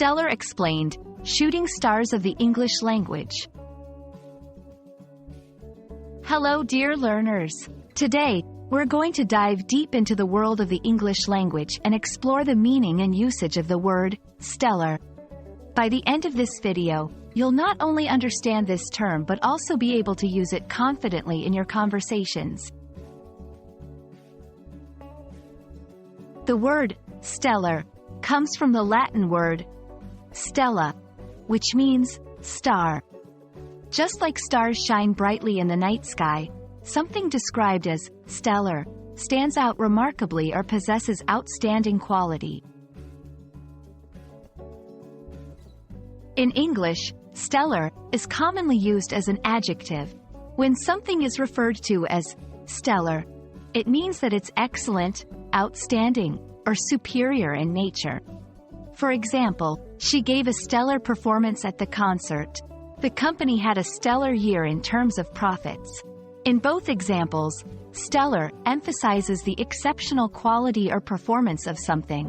Stellar explained, shooting stars of the English language. Hello dear learners. Today, we're going to dive deep into the world of the English language and explore the meaning and usage of the word stellar. By the end of this video, you'll not only understand this term but also be able to use it confidently in your conversations. The word stellar comes from the Latin word stella, which means star. Just like stars shine brightly in the night sky, something described as stellar stands out remarkably or possesses outstanding quality. In English, stellar is commonly used as an adjective. When something is referred to as stellar, it means that it's excellent, outstanding, or superior in nature. For example, she gave a stellar performance at the concert. The company had a stellar year in terms of profits. In both examples, stellar emphasizes the exceptional quality or performance of something.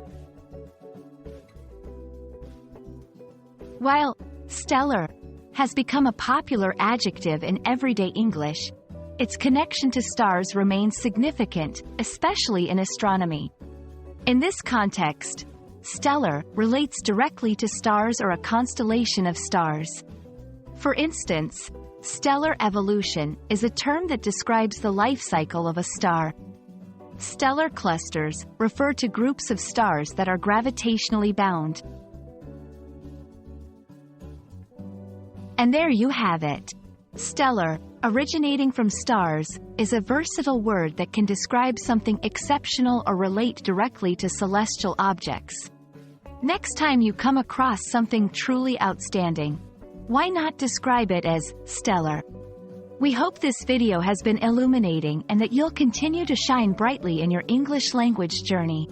While stellar has become a popular adjective in everyday English, its connection to stars remains significant, especially in astronomy. In this context, stellar relates directly to stars or a constellation of stars. For instance, stellar evolution is a term that describes the life cycle of a star. Stellar clusters refer to groups of stars that are gravitationally bound. And there you have it. Stellar, originating from stars, is a versatile word that can describe something exceptional or relate directly to celestial objects. Next time you come across something truly outstanding, why not describe it as stellar? We hope this video has been illuminating and that you'll continue to shine brightly in your English language journey.